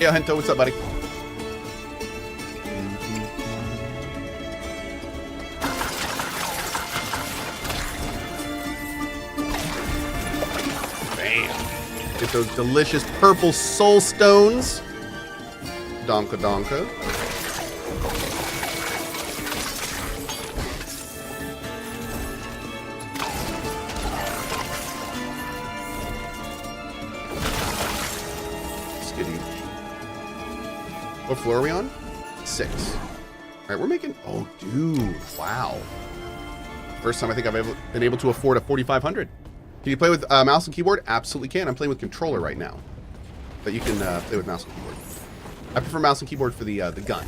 Yeah, Hento, what's up, buddy? Bam. Get those delicious purple soul stones. Donka donka. What floor are we on? 6. All right, we're making... Oh, dude. Wow. First time I think I've ever been able to afford a 4500. Can you play with mouse and keyboard? Absolutely can. I'm playing with controller right now. But you can play with mouse and keyboard. I prefer mouse and keyboard for the gun.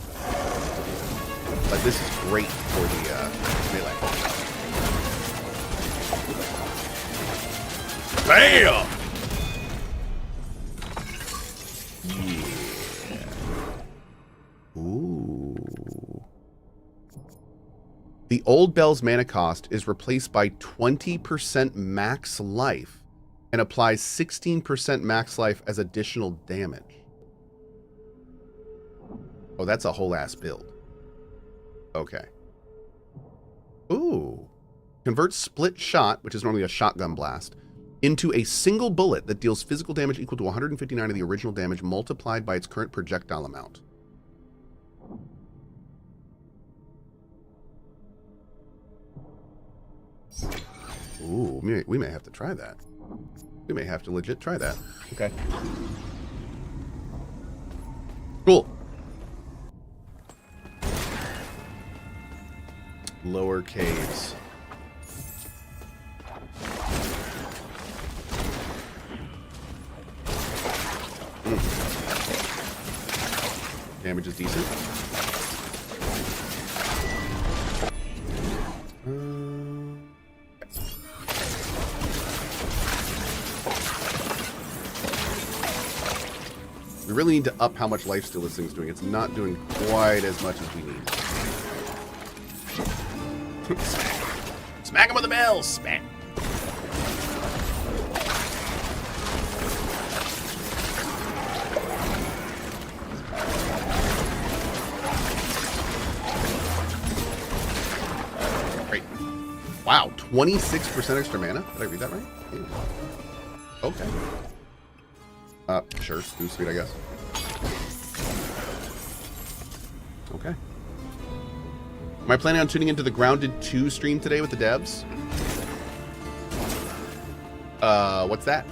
But this is great for the melee. Bam! Ooh. The old Bell's mana cost is replaced by 20% max life and applies 16% max life as additional damage. Oh, that's a whole ass build. Okay. Ooh. Convert split shot, which is normally a shotgun blast, into a single bullet that deals physical damage equal to 159 of the original damage multiplied by its current projectile amount. Ooh, we may have to try that. We may have to legit try that. Okay. Cool. Lower caves. Damage is decent. We really need to up how much lifesteal this thing's doing. It's not doing quite as much as we need. Smack him with the bell! Smack! Great. Wow, 26% extra mana? Did I read that right? Yeah. Okay. Sure. Too sweet, I guess. Okay. Am I planning on tuning into the Grounded 2 stream today with the devs? What's that?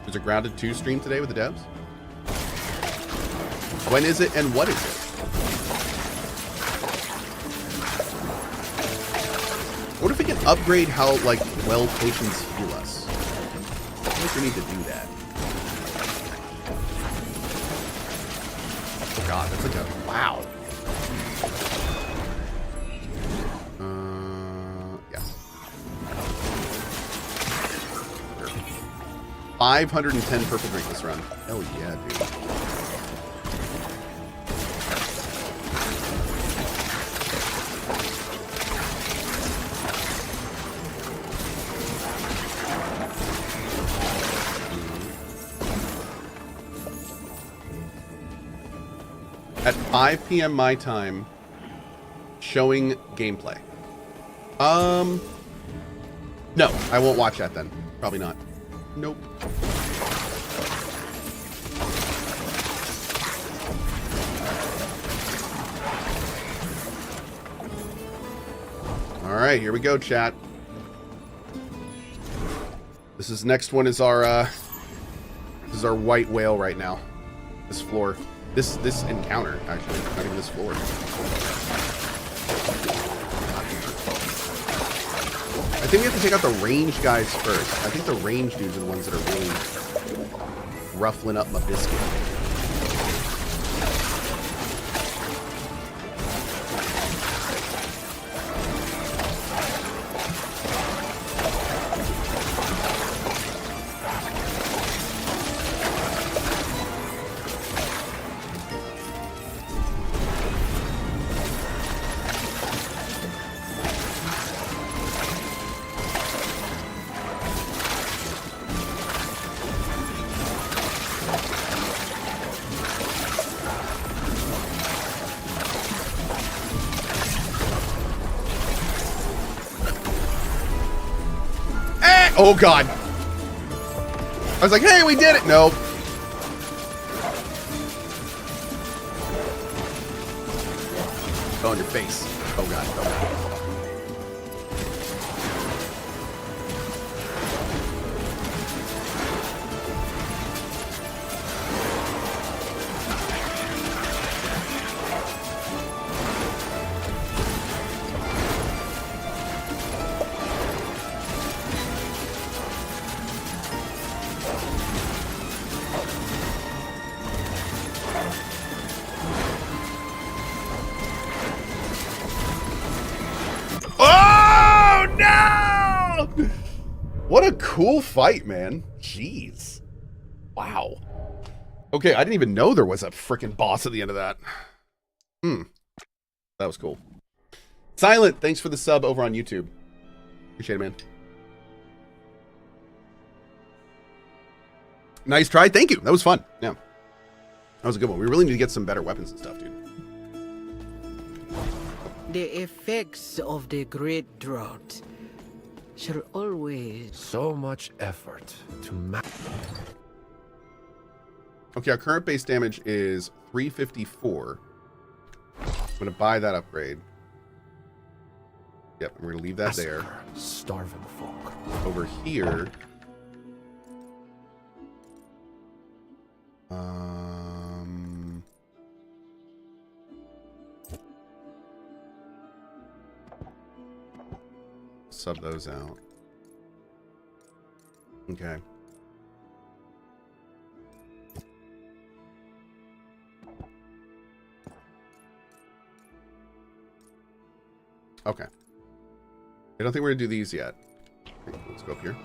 There's a Grounded 2 stream today with the devs? When is it and what is it? What if we can upgrade how, like, well potions heal us? I think we need to do that. Oh god, that's like a... Wow. Yeah. 510 purple drink this run. Hell yeah, dude. At 5 p.m. my time, showing gameplay. No, I won't watch that then. Probably not. Nope. All right, here we go, chat. This is next one is our this is our white whale right now. This floor. This encounter, actually, not even this floor. I think we have to take out the range guys first. I think the range dudes are the ones that are really ruffling up my biscuit. Oh, God. I was like, hey, we did it. Nope. Oh, in your face. Oh, God. Oh, God. What a cool fight, man. Jeez. Wow. Okay, I didn't even know there was a freaking boss at the end of that. That was cool. Silent, thanks for the sub over on YouTube. Appreciate it, man. Nice try. Thank you. That was fun. Yeah. That was a good one. We really need to get some better weapons and stuff, dude. The effects of the great drought shall always... So much effort to Okay, our current base damage is 354. I'm going to buy that upgrade. Yep, we're going to leave that there. Starving folk. Over here... Sub those out. Okay. Okay. I don't think we're gonna do these yet. Okay, let's go up here.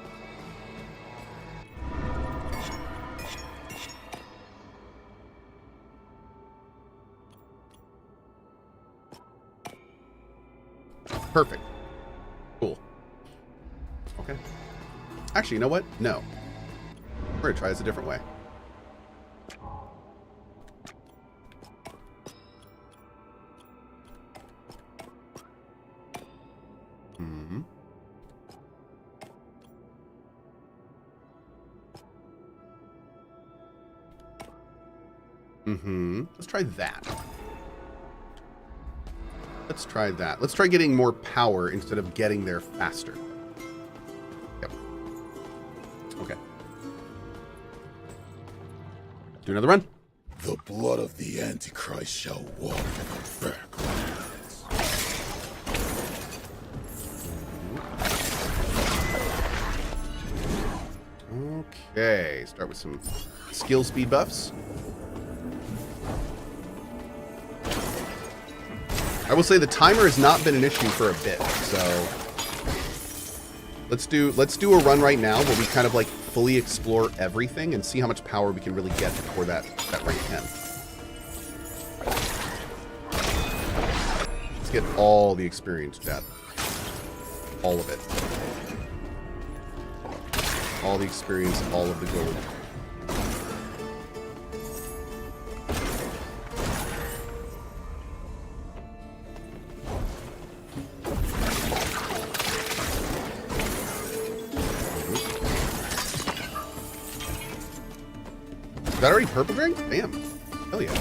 Perfect. Cool. Okay. Actually, you know what? No. We're gonna try this a different way. Let's try that. Let's try that. Let's try getting more power instead of getting there faster. Yep. Okay. Do another run. The blood of the Antichrist shall walk in the backlands. Okay. Start with some skill speed buffs. I will say the timer has not been an issue for a bit, so let's do a run right now where we kind of like fully explore everything and see how much power we can really get before that rank 10. Let's get all the experience, chat. All of it. All the experience, all of the gold. Is that already purple drink? Damn. Hell yeah.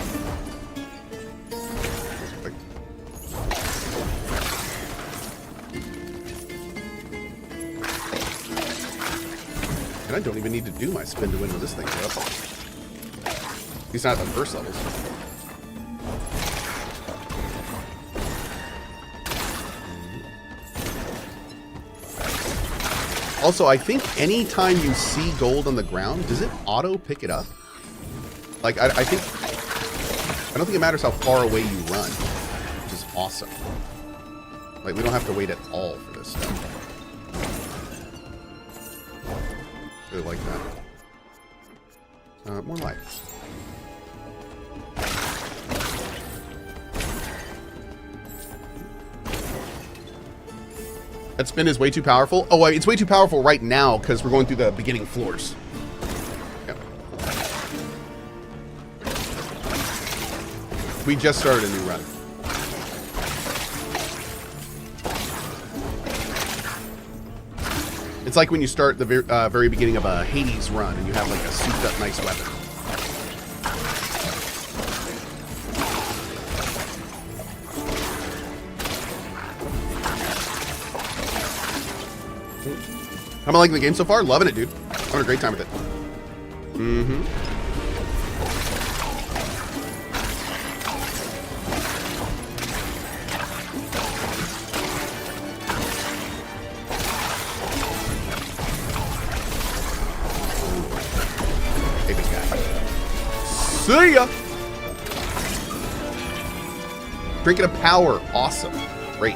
And I don't even need to do my spin to win with this thing, bro. At least not at the first levels. Also, I think anytime you see gold on the ground, does it auto pick it up? Like, I don't think it matters how far away you run, which is awesome. Like, we don't have to wait at all for this stuff. Really like that. More life. That spin is way too powerful. Oh, it's way too powerful right now because we're going through the beginning floors. We just started a new run. It's like when you start the very beginning of a Hades run and you have like a souped up nice weapon. How am I liking the game so far? Loving it, dude. Having a great time with it. Mm-hmm. Hey, big guy. See ya! Drinking a power. Awesome. Great.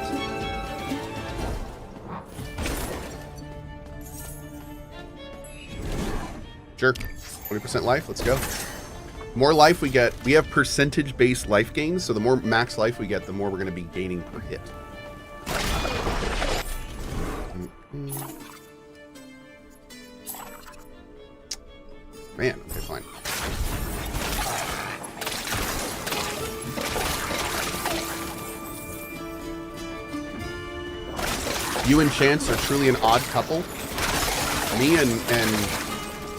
Sure. 20% life. Let's go. More life we get. We have percentage-based life gains, so the more max life we get, the more we're going to be gaining per hit. Man, okay, fine. You and Chance are truly an odd couple. Me and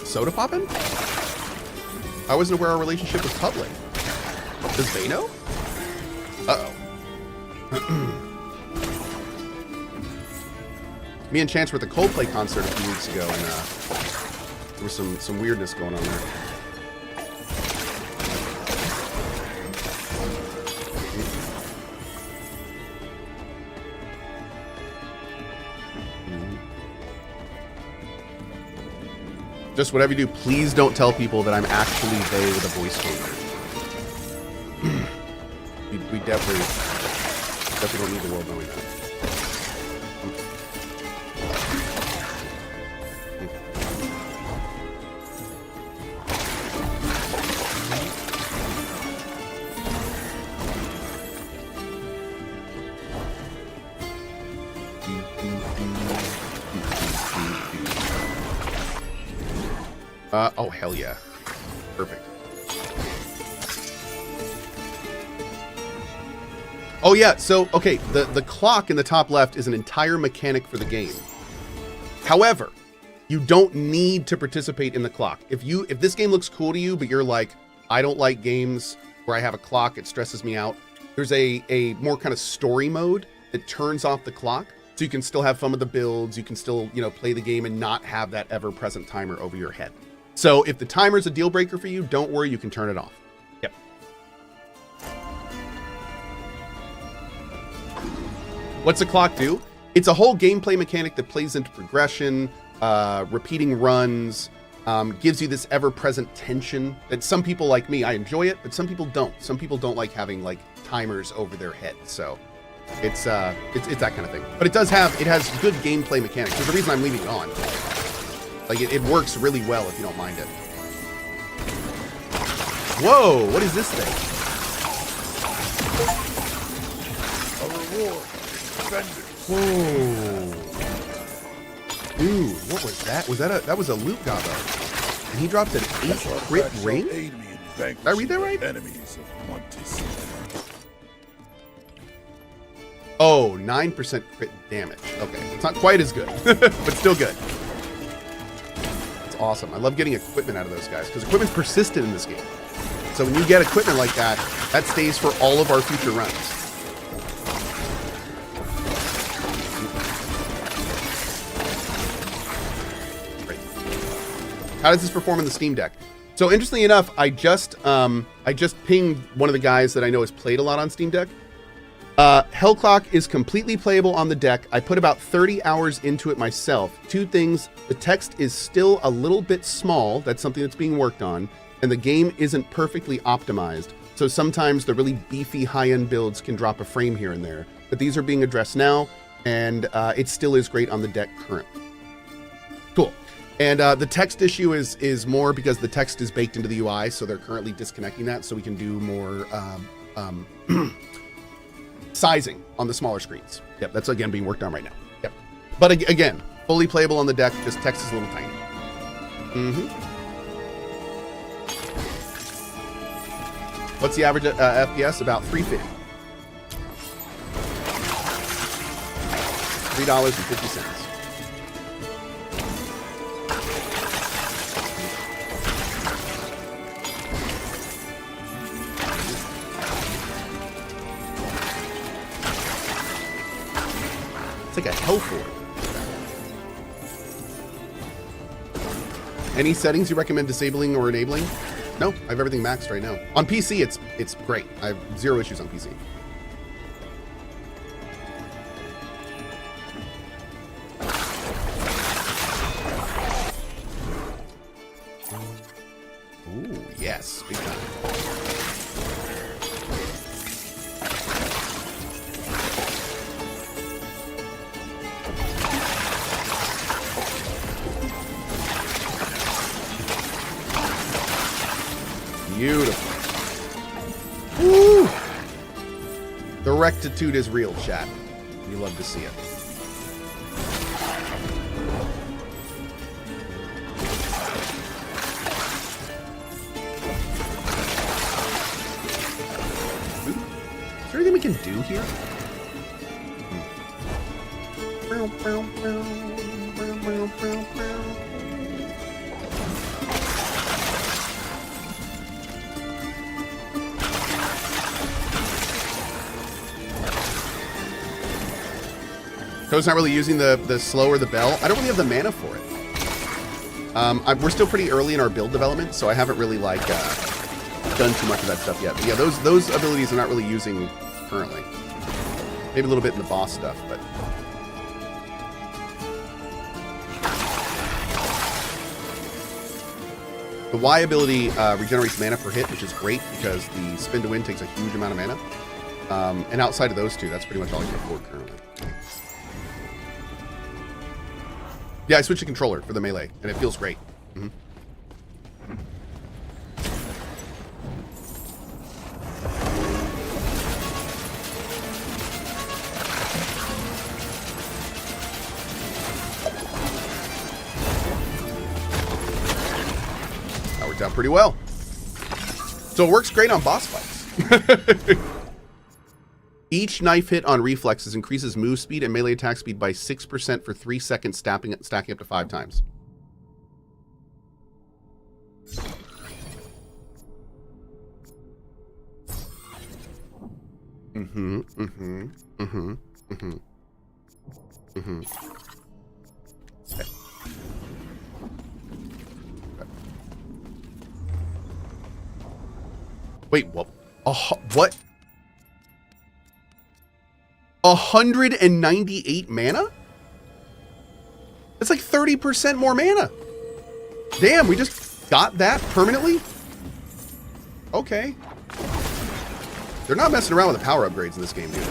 Soda Poppin'? I wasn't aware our relationship was public. Does they know? Uh-oh. Me and Chance were at the Coldplay concert a few weeks ago, and there was some weirdness going on there. Just whatever you do, please don't tell people that I'm actually they with a voice changer. we definitely don't need the world knowing that. Oh, hell yeah. Perfect. Oh, yeah. So, okay, the clock in the top left is an entire mechanic for the game. However, you don't need to participate in the clock. If this game looks cool to you, but you're like, I don't like games where I have a clock, it stresses me out. There's a more kind of story mode that turns off the clock, so you can still have fun with the builds. You can still, play the game and not have that ever-present timer over your head. So if the timer's a deal breaker for you, don't worry, you can turn it off. Yep. What's the clock do? It's a whole gameplay mechanic that plays into progression, repeating runs, gives you this ever-present tension that some people like me, I enjoy it, but some people don't. Some people don't like having like timers over their head. So it's that kind of thing. But it has good gameplay mechanics. There's a reason I'm leaving it on. Like, it works really well if you don't mind it. Whoa, what is this thing? A reward. Defenders. Whoa. Dude, what was that? That was a loot gobbo. And he dropped an 8 crit ring? Did I read that right? Enemies of Montes. Oh, 9% crit damage. Okay, it's not quite as good, but still good. Awesome. I love getting equipment out of those guys because equipment's persistent in this game. So when you get equipment like that, that stays for all of our future runs. Great. How does this perform in the Steam Deck? So interestingly enough, I just pinged one of the guys that I know has played a lot on Steam Deck. Hellclock is completely playable on the deck. I put about 30 hours into it myself. Two things, the text is still a little bit small. That's something that's being worked on. And the game isn't perfectly optimized. So sometimes the really beefy high-end builds can drop a frame here and there. But these are being addressed now, and it still is great on the deck currently. Cool. And the text issue is more because the text is baked into the UI, so they're currently disconnecting that so we can do more sizing on the smaller screens. Yep, that's again being worked on right now. Yep. But again, fully playable on the deck, just text is a little tiny. What's the average FPS? About 350. $3.50. It's like a health orb. Any settings you recommend disabling or enabling? No, I have everything maxed right now. On PC, it's great. I have 0 issues on PC. Ooh, yes, big time. Beautiful. Woo! The rectitude is real, chat. You love to see it. Is there anything we can do here? Cohh's not really using the slow or the bell. I don't really have the mana for it. We're still pretty early in our build development, so I haven't really like done too much of that stuff yet. But yeah, those abilities I'm not really using currently. Maybe a little bit in the boss stuff, but the Y ability regenerates mana per hit, which is great because the spin to win takes a huge amount of mana. And outside of those two, that's pretty much all I can afford currently. Yeah, I switched to controller for the melee, and it feels great. Mm-hmm. That worked out pretty well. So it works great on boss fights. Each knife hit on reflexes increases move speed and melee attack speed by 6% for 3 seconds, stacking up to 5 times. Okay. Wait, what? What? 198 mana? That's like 30% more mana. Damn, we just got that permanently? Okay. They're not messing around with the power upgrades in this game, dude.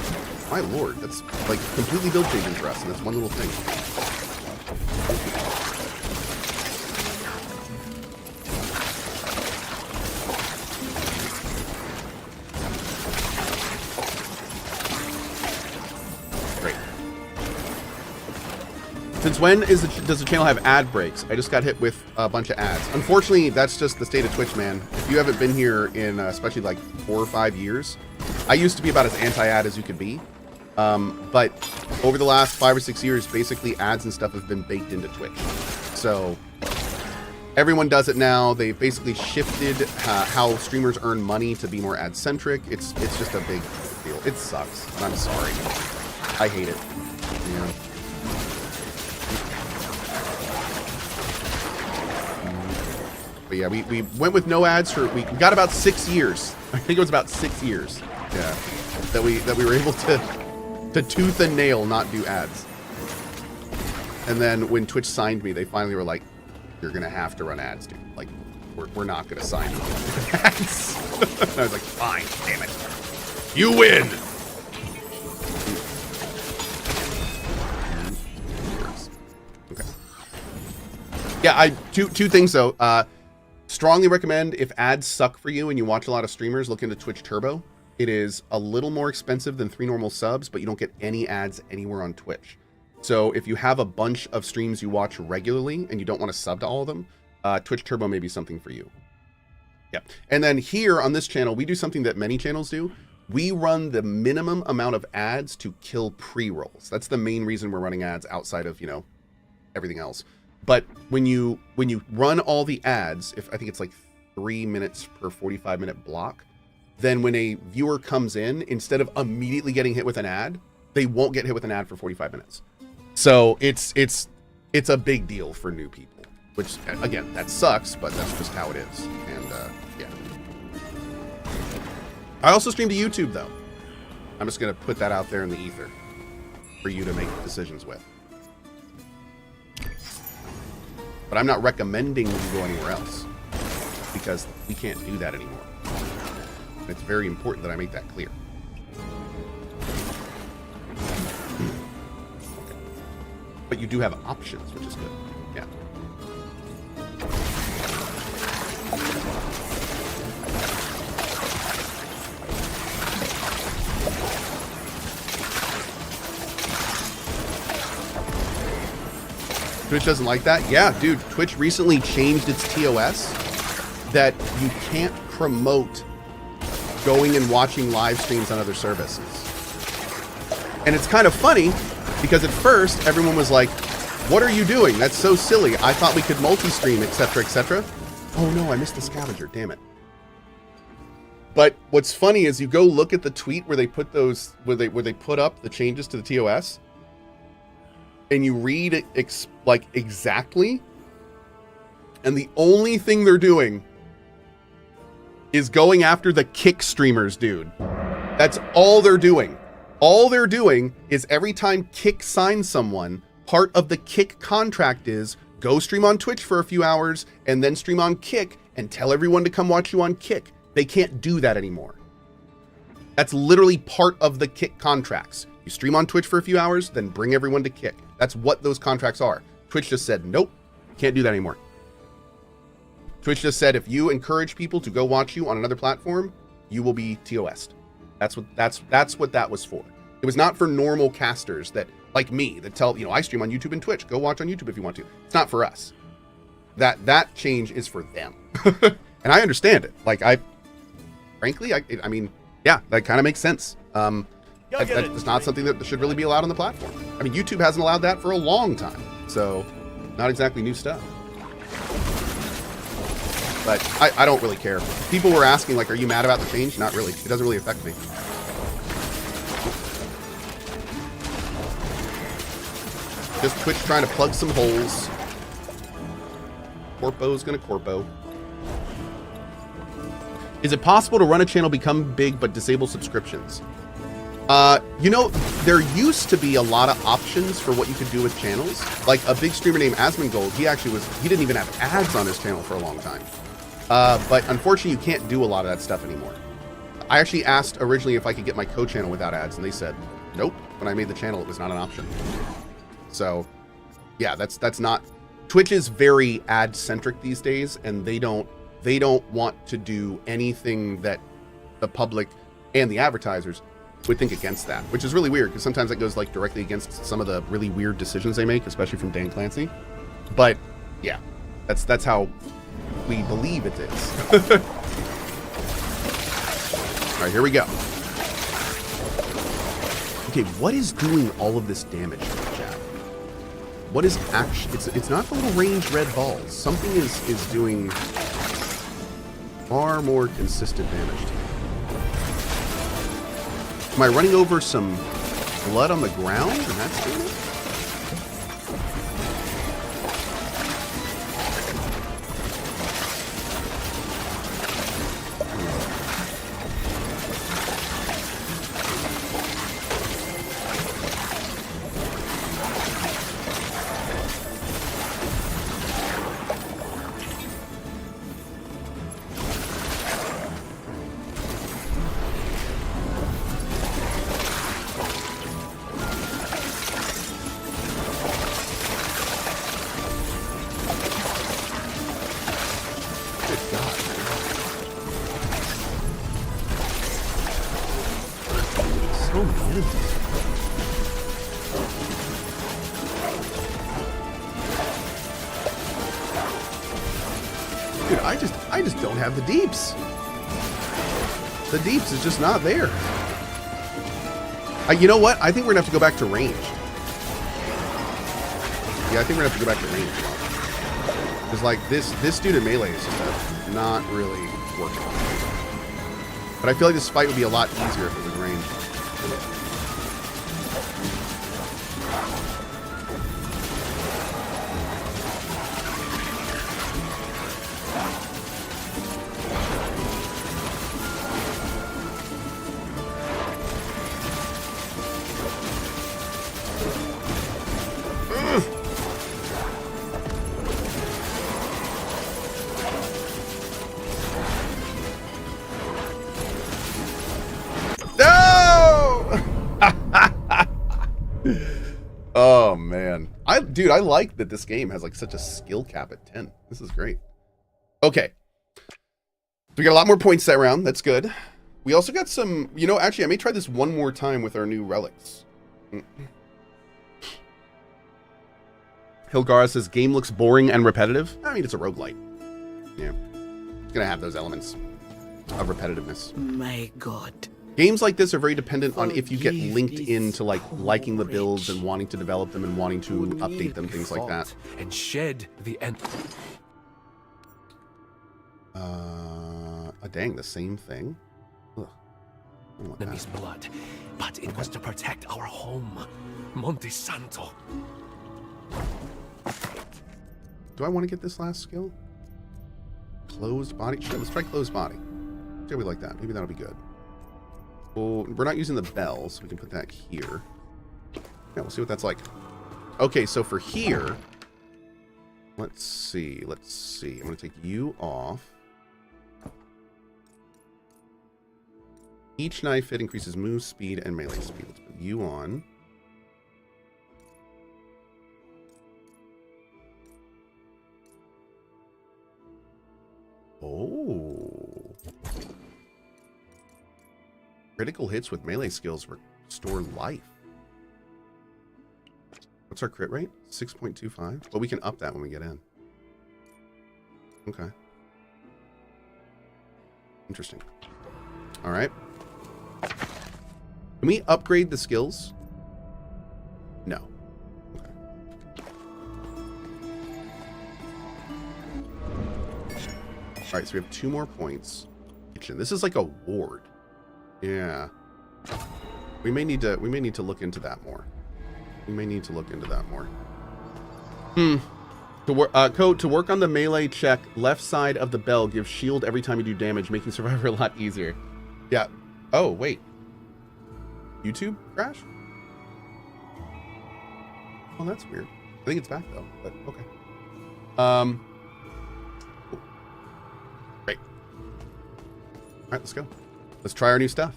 My lord, that's like completely build changing for us, and that's one little thing. Since when does the channel have ad breaks? I just got hit with a bunch of ads. Unfortunately, that's just the state of Twitch, man. If you haven't been here in especially like 4 or 5 years, I used to be about as anti-ad as you could be. But over the last 5 or 6 years, basically ads and stuff have been baked into Twitch. So everyone does it now. They've basically shifted how streamers earn money to be more ad-centric. It's just a big deal. It sucks. And I'm sorry. I hate it. Yeah. But yeah, we went with no ads for we got about 6 years. I think it was about 6 years. Yeah, that we were able to tooth and nail not do ads. And then when Twitch signed me, they finally were like, "You're gonna have to run ads, dude. Like, we're not gonna sign you on ads." And I was like, "Fine, damn it, you win." Okay. Yeah, two things though. Strongly recommend if ads suck for you and you watch a lot of streamers, look into Twitch Turbo. It is a little more expensive than 3 normal subs, but you don't get any ads anywhere on Twitch. So if you have a bunch of streams you watch regularly and you don't want to sub to all of them, Twitch Turbo may be something for you. Yeah. And then here on this channel, we do something that many channels do. We run the minimum amount of ads to kill pre-rolls. That's the main reason we're running ads outside of, everything else. But when you run all the ads, if I think it's like 3 minutes per 45-minute block, then when a viewer comes in, instead of immediately getting hit with an ad, they won't get hit with an ad for 45 minutes. So it's a big deal for new people, which again, that sucks, but that's just how it is. And yeah. I also stream to YouTube though. I'm just gonna put that out there in the ether for you to make decisions with. But I'm not recommending you go anywhere else because we can't do that anymore. And it's very important that I make that clear. But you do have options, which is good. Yeah. Twitch doesn't like that? Yeah, dude, Twitch recently changed its TOS that you can't promote going and watching live streams on other services. And it's kind of funny because at first everyone was like, what are you doing? That's so silly. I thought we could multi-stream, etc., etc. Oh no, I missed the scavenger, damn it. But what's funny is you go look at the tweet where they put those, where they put up the changes to the TOS, and you read it like exactly, and the only thing they're doing is going after the Kick streamers, dude. That's all they're doing. All they're doing is every time Kick signs someone, part of the Kick contract is go stream on Twitch for a few hours and then stream on Kick and tell everyone to come watch you on Kick. They can't do that anymore. That's literally part of the Kick contracts. You stream on Twitch for a few hours, then bring everyone to Kick. That's what those contracts are. Twitch just said, nope, can't do that anymore. Twitch just said, if you encourage people to go watch you on another platform, you will be TOS'd. That's what that was for. It was not for normal casters that, like me, that tell, I stream on YouTube and Twitch. Go watch on YouTube if you want to. It's not for us. That change is for them. And I understand it. Like, frankly, I mean, yeah, that kind of makes sense. That's not something that should really be allowed on the platform. I mean, YouTube hasn't allowed that for a long time. So, not exactly new stuff. But I don't really care. People were asking, like, are you mad about the change? Not really. It doesn't really affect me. Just Twitch trying to plug some holes. Corpo's gonna corpo. Is it possible to run a channel, become big, but disable subscriptions? There used to be a lot of options for what you could do with channels. Like a big streamer named Asmongold, he didn't even have ads on his channel for a long time. But unfortunately, you can't do a lot of that stuff anymore. I actually asked originally if I could get my Cohh channel without ads, and they said, nope. When I made the channel, it was not an option. So, yeah, that's not... Twitch is very ad-centric these days, and they don't want to do anything that the public and the advertisers would think against that, which is really weird because sometimes that goes like directly against some of the really weird decisions they make, especially from Dan Clancy. But yeah, that's how we believe it is. All right, here we go. Okay, what is doing all of this damage to the chat? What is actually... It's not the little ranged red balls. Something is doing far more consistent damage to me. Am I running over some blood on the ground and that's doing it? Dude, I just don't have the deeps. The deeps is just not there. You know what? I think we're gonna have to go back to range. Yeah, I think we're gonna have to go back to range. Because like this dude in melee is just not really working. But I feel like this fight would be a lot easier if it was range. Dude, I like that this game has like such a skill cap at 10. This is great. Okay. We got a lot more points that round. That's good. We also got some, you know, actually I may try this one more time with our new relics. Hilgara says game looks boring and repetitive. I mean, it's a roguelite. Yeah. It's gonna have those elements of repetitiveness. My God. Games like this are very dependent on if you get linked into like liking the builds and wanting to develop them and wanting to update them, things like that. And shed the end. Dang, the same thing. Ugh. I don't want that. Enemy's blood, but it was to protect our home, Monte Santo. Do I want to get this last skill? Closed body? Sure, let's try closed body. See how we like that. Maybe that'll be good. Well, we're not using the bell, so we can put that here. Yeah, we'll see what that's like. Okay, so for here, let's see. I'm going to take you off. Each knife hit increases move speed and melee speed. Let's put you on. Oh. Critical hits with melee skills restore life. What's our crit rate? 6.25? Well, we can up that when we get in. Okay. Interesting. All right. Can we upgrade the skills? No. Okay. All right, so we have 2 more points. Kitchen. This is like a ward. Yeah. We may need to look into that more. Cohh, to work on the melee check, left side of the bell gives shield every time you do damage, making Survivor a lot easier. Yeah. Oh, wait. YouTube crash? Oh, that's weird. I think it's back though, but okay. Cool. Great. All right, let's go. Let's try our new stuff.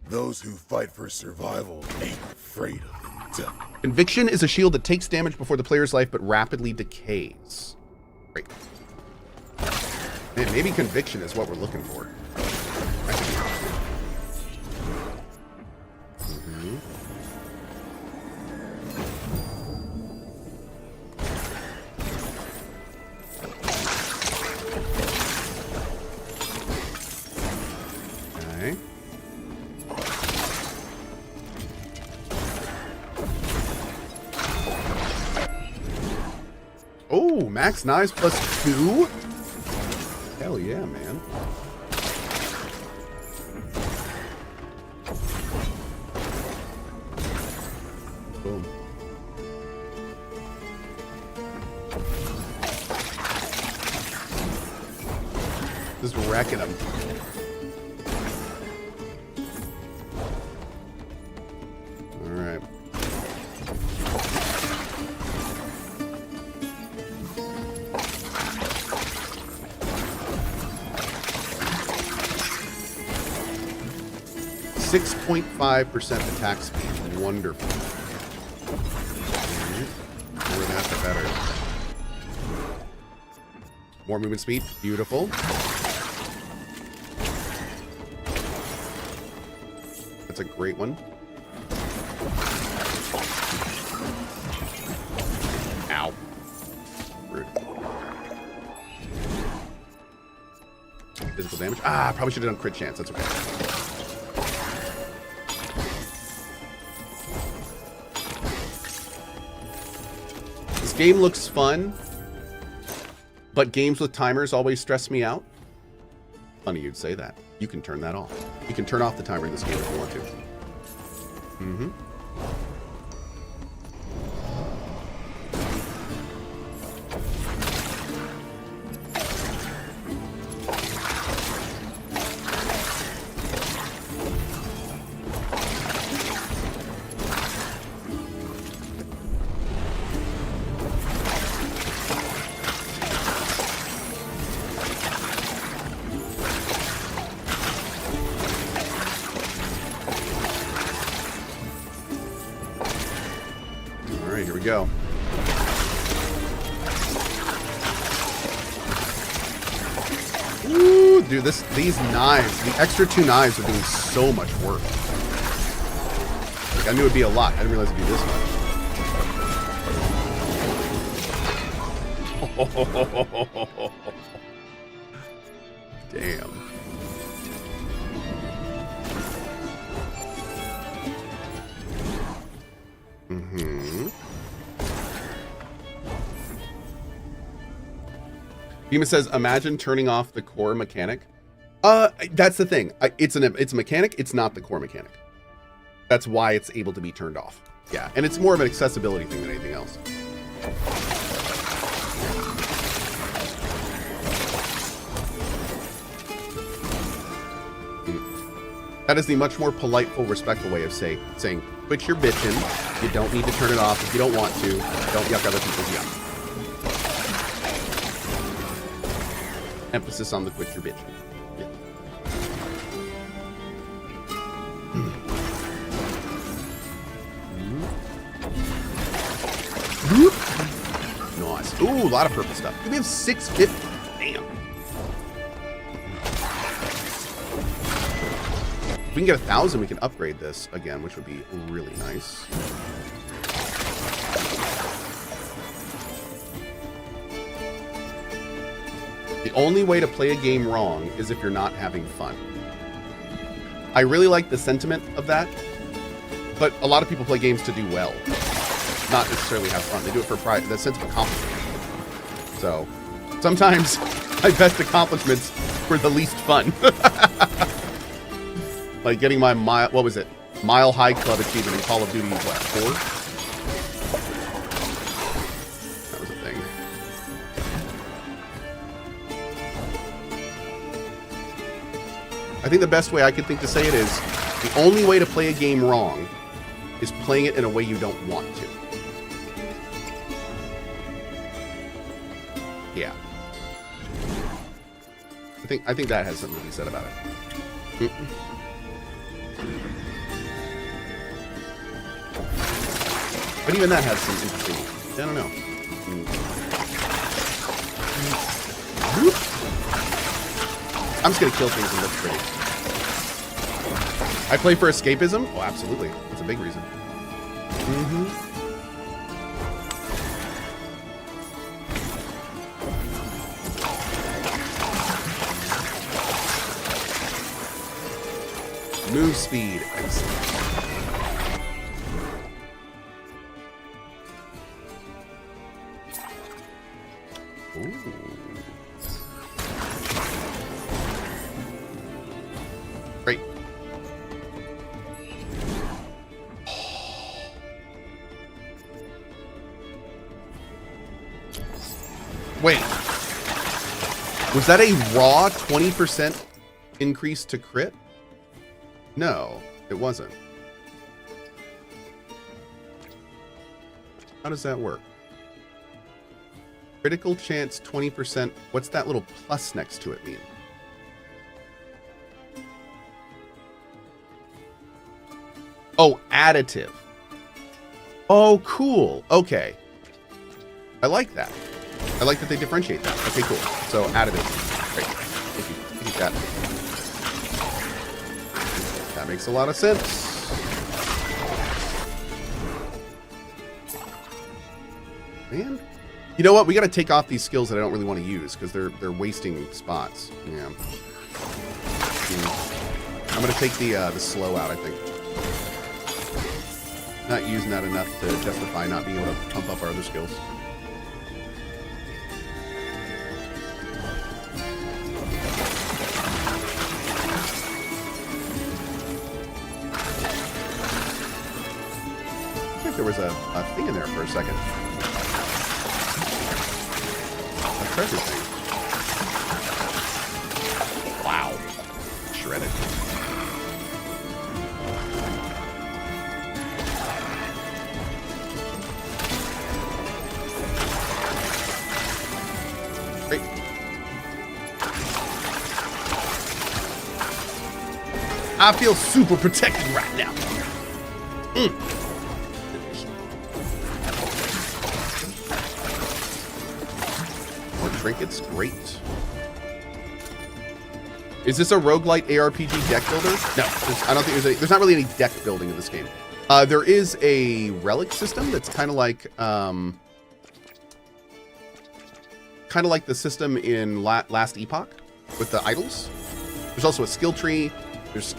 Those who fight for survival ain't afraid of death. Conviction is a shield that takes damage before the player's life but rapidly decays. Great. Man, maybe conviction is what we're looking for. That could be awesome. Okay. Oh, max knives plus 2? Hell yeah, man. Boom. Just wrecking them. All right. .5% attack speed. Wonderful. More than that, the better. More movement speed. Beautiful. That's a great one. Ow. Rude. Physical damage. Ah, probably should have done crit chance. That's okay. This game looks fun, but games with timers always stress me out. Funny you'd say that. You can turn that off. You can turn off the timer in this game if you want to. Mm-hmm. Go. Dude, these knives, the extra 2 knives are doing so much work. Like, I knew it'd be a lot. I didn't realize it'd be this much. Damn. Mm-hmm. Beema says, imagine turning off the core mechanic. That's the thing. It's a mechanic. It's not the core mechanic. That's why it's able to be turned off. Yeah, and it's more of an accessibility thing than anything else. That is the much more polite, full, respectful way of saying, quit your bitching. You don't need to turn it off if you don't want to. Don't yuck other people's yuck. Emphasis on the quit your bitching. Yeah. Nice. Ooh, a lot of purple stuff. We have 650. Damn. If we can get 1,000, we can upgrade this again, which would be really nice. The only way to play a game wrong is if you're not having fun. I really like the sentiment of that, but a lot of people play games to do well, not necessarily have fun. They do it for pride, the sense of accomplishment. So sometimes my best accomplishments were the least fun. Like getting my Mile High Club achievement in Call of Duty, what, 4? That was a thing. I think the best way I could think to say it is, the only way to play a game wrong is playing it in a way you don't want to. Yeah. I think that has something to be said about it. But even that has some interesting... I don't know. I'm just gonna kill things and look pretty. I play for escapism? Oh, absolutely. That's a big reason. Move speed. Excellent. Ooh. Great. Wait. Was that a raw 20% increase to crit? No, it wasn't. How does that work? Critical chance 20%. What's that little plus next to it mean? Oh, additive. Oh, cool. Okay. I like that. I like that they differentiate that. Okay, cool. So, additive. Great. Thank you. Keep that. That makes a lot of sense. Man. You know what? We got to take off these skills that I don't really want to use because they're wasting spots. Yeah. I'm going to take the slow out, I think. Not using that enough to justify not being able to pump up our other skills. I think there was a thing in there for a second. Treasure thing. Wow. Shredded. Great. I feel super protected right now. Trinkets, great. Is this a roguelite ARPG deck builder? No, I don't think there's not really any deck building in this game. There is a relic system that's kind of like the system in Last Epoch with the idols. There's also a skill tree. There's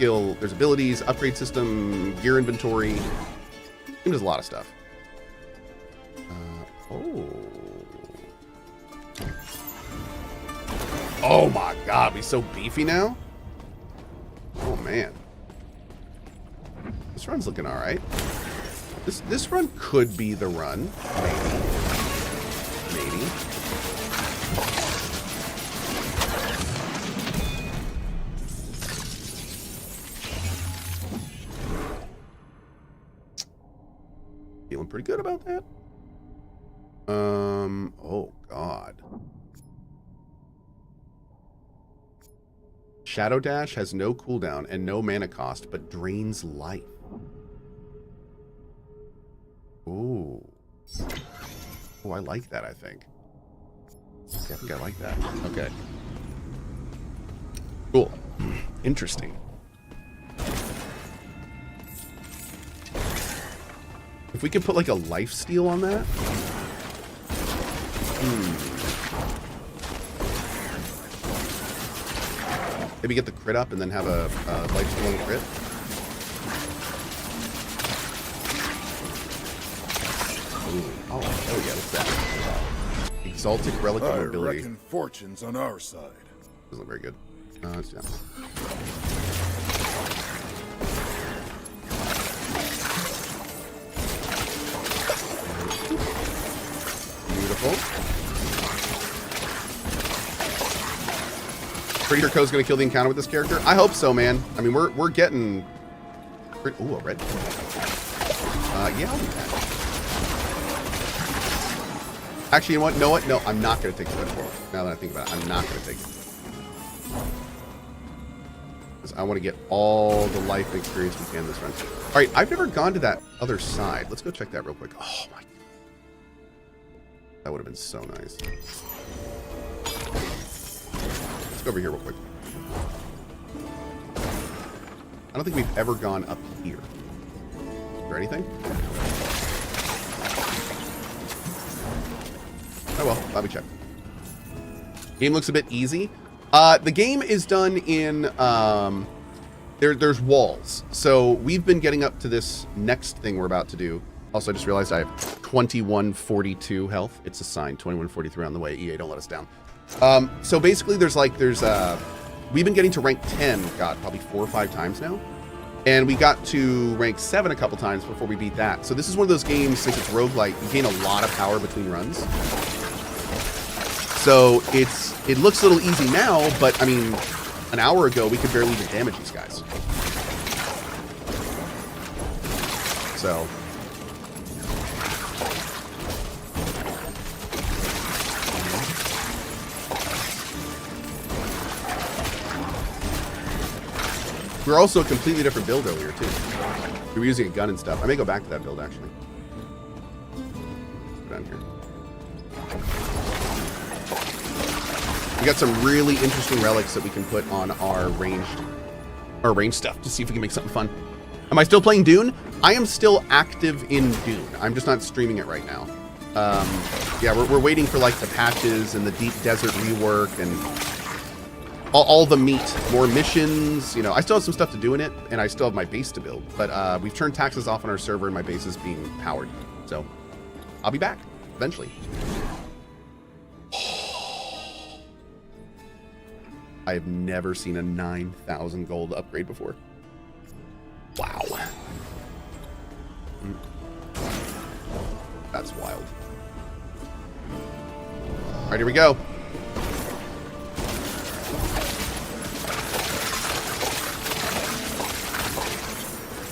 abilities, upgrade system, gear inventory. It does a lot of stuff. Oh my God, he's so beefy now. Oh man, this run's looking all right. This run could be the run, maybe. Feeling pretty good about that. Oh God. Shadow Dash has no cooldown and no mana cost, but drains life. Ooh. Oh, I like that, I think. Yeah, I think I like that. Okay. Cool. Interesting. If we could put like a life steal on that. Maybe get the crit up and then have a life steal on the crit. Ooh. Oh yeah, what's that? Exaltic Relic of Mobility. I reckon fortune's on our side. Doesn't look very good. Let's do that. Beautiful. Pretty sure Cohh's gonna kill the encounter with this character. I hope so, man. I mean, we're getting. Ooh, a red. Yeah, I'll do that. Actually, you know what? Know what? No, I'm not gonna take the red ball. Now that I think about it, I'm not gonna take it. Because I want to get all the life experience we can this run. All right, I've never gone to that other side. Let's go check that real quick. Oh my. That would have been so nice. Let's go over here real quick. I don't think we've ever gone up here. Is there anything? Oh well, glad we checked. Game looks a bit easy. The game is done in there's walls. So we've been getting up to this next thing we're about to do. Also, I just realized I have 2142 health. It's a sign, 2143 on the way. EA, don't let us down. So basically we've been getting to rank 10, God, probably 4 or 5 times now. And we got to rank 7 a couple times before we beat that. So this is one of those games, since it's roguelike, you gain a lot of power between runs. So it looks a little easy now, but I mean, an hour ago, we could barely even damage these guys. So. We were also a completely different build earlier, too. We were using a gun and stuff. I may go back to that build, actually. Go down here. We got some really interesting relics that we can put on our ranged stuff to see if we can make something fun. Am I still playing Dune? I am still active in Dune. I'm just not streaming it right now. Yeah, we're waiting for like the patches and the deep desert rework and all the meat, more missions. You know, I still have some stuff to do in it, and I still have my base to build. But we've turned taxes off on our server, and my base is being powered. So I'll be back eventually. I have never seen a 9,000 gold upgrade before. Wow. That's wild. All right, here we go.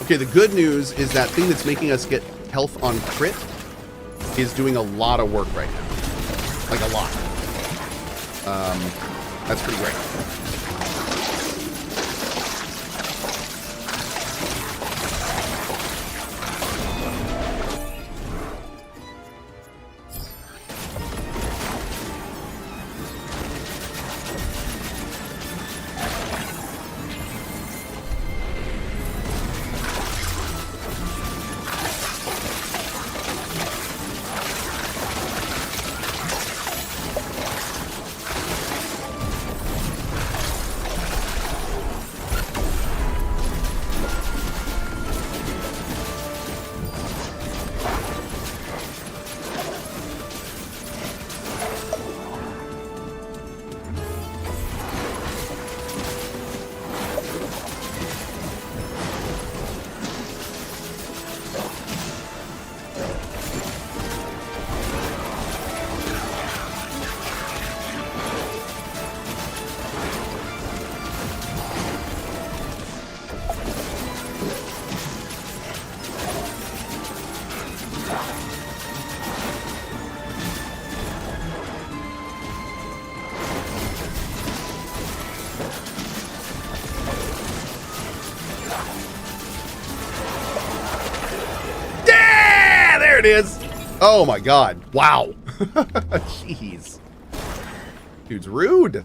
Okay, the good news is that thing that's making us get health on crit is doing a lot of work right now. Like a lot. That's pretty great. is. Oh my god. Wow. Jeez. Dude's rude.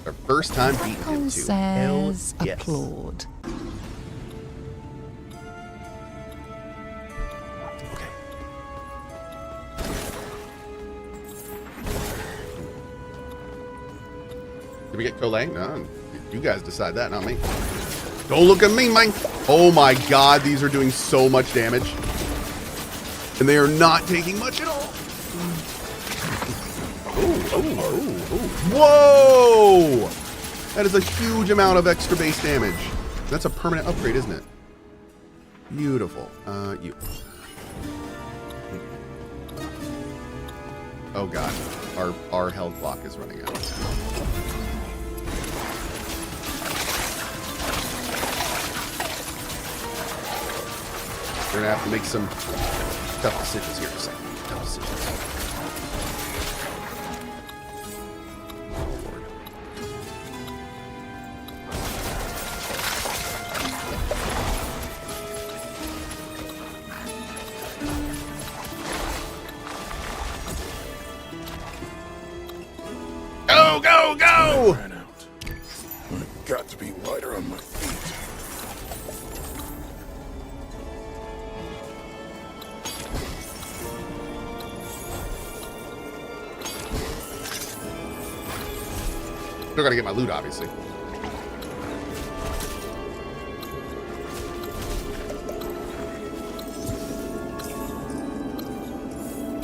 Our first time beating him Cohh too. Hell says yes. applaud. Okay. Did we get Cohh? No, you guys decide that, not me. Don't look at me, man. Oh my god, these are doing so much damage. And they are not taking much at all. Whoa! That is a huge amount of extra base damage. That's a permanent upgrade, isn't it? Beautiful. You. Oh god. Our health block is running out. We're gonna have to make some tough decisions here in a second. Tough decisions. Oh, Lord. Go, go, go! Ran out. I've got to be lighter on my feet. Still gotta get my loot, obviously.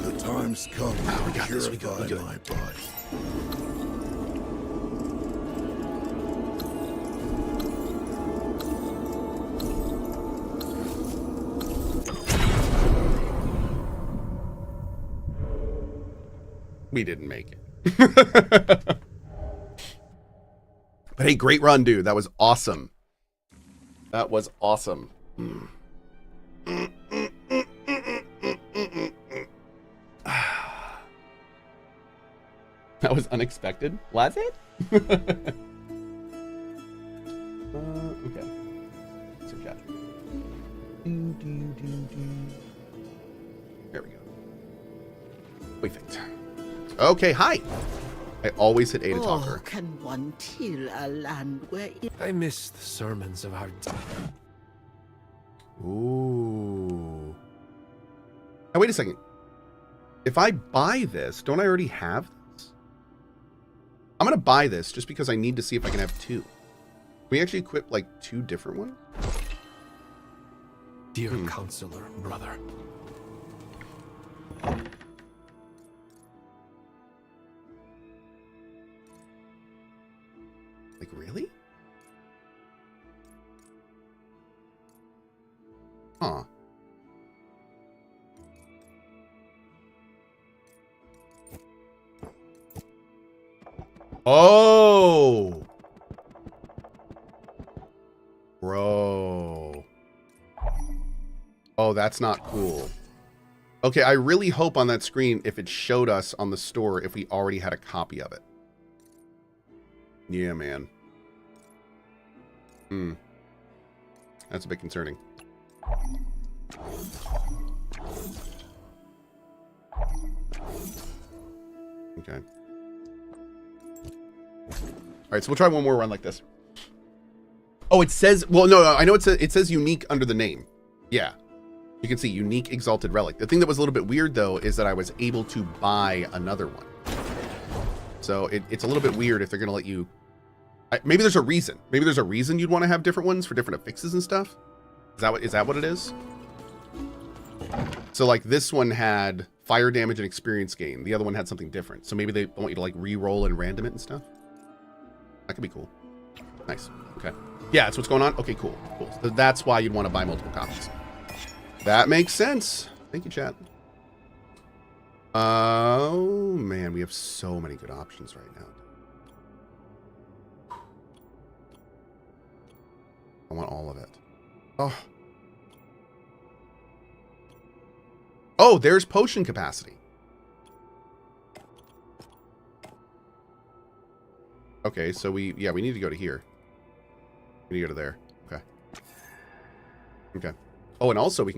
The time's come we to got this, we purify got it. my body. We didn't make it. But hey, great run, dude. That was awesome. That was awesome. That was unexpected. Was it? Okay. So chat. There we go. Perfect. Okay, hi. I always hit A to talk her. Oh, can one till a land where it I miss the sermons of our... Ooh. Now, wait a second. If I buy this, don't I already have this? I'm going to buy this just because I need to see if I can have two. Can we actually equip, like, two different ones? Dear counselor, brother. Like, really? Huh. Oh! Bro. Oh, that's not cool. Okay, I really hope on that screen if it showed us on the store if we already had a copy of it. Yeah, man. That's a bit concerning. Okay. Alright, so we'll try one more run like this. Oh, it says... Well, no, I know it says unique under the name. Yeah. You can see unique exalted relic. The thing that was a little bit weird, though, is that I was able to buy another one. So it's a little bit weird if they're going to let you... maybe there's a reason. Maybe there's a reason you'd want to have different ones for different affixes and stuff. Is that what it is? So, like, this one had fire damage and experience gain. The other one had something different. So maybe they want you to, like, re-roll and random it and stuff. That could be cool. Nice. Okay. Yeah, that's what's going on? Okay, cool. Cool. So that's why you'd want to buy multiple copies. That makes sense. Thank you, chat. Oh, man. We have so many good options right now. I want all of it. Oh. Oh, there's potion capacity. Okay, so we need to go to here. We need to go to there. Okay. Oh, and also we can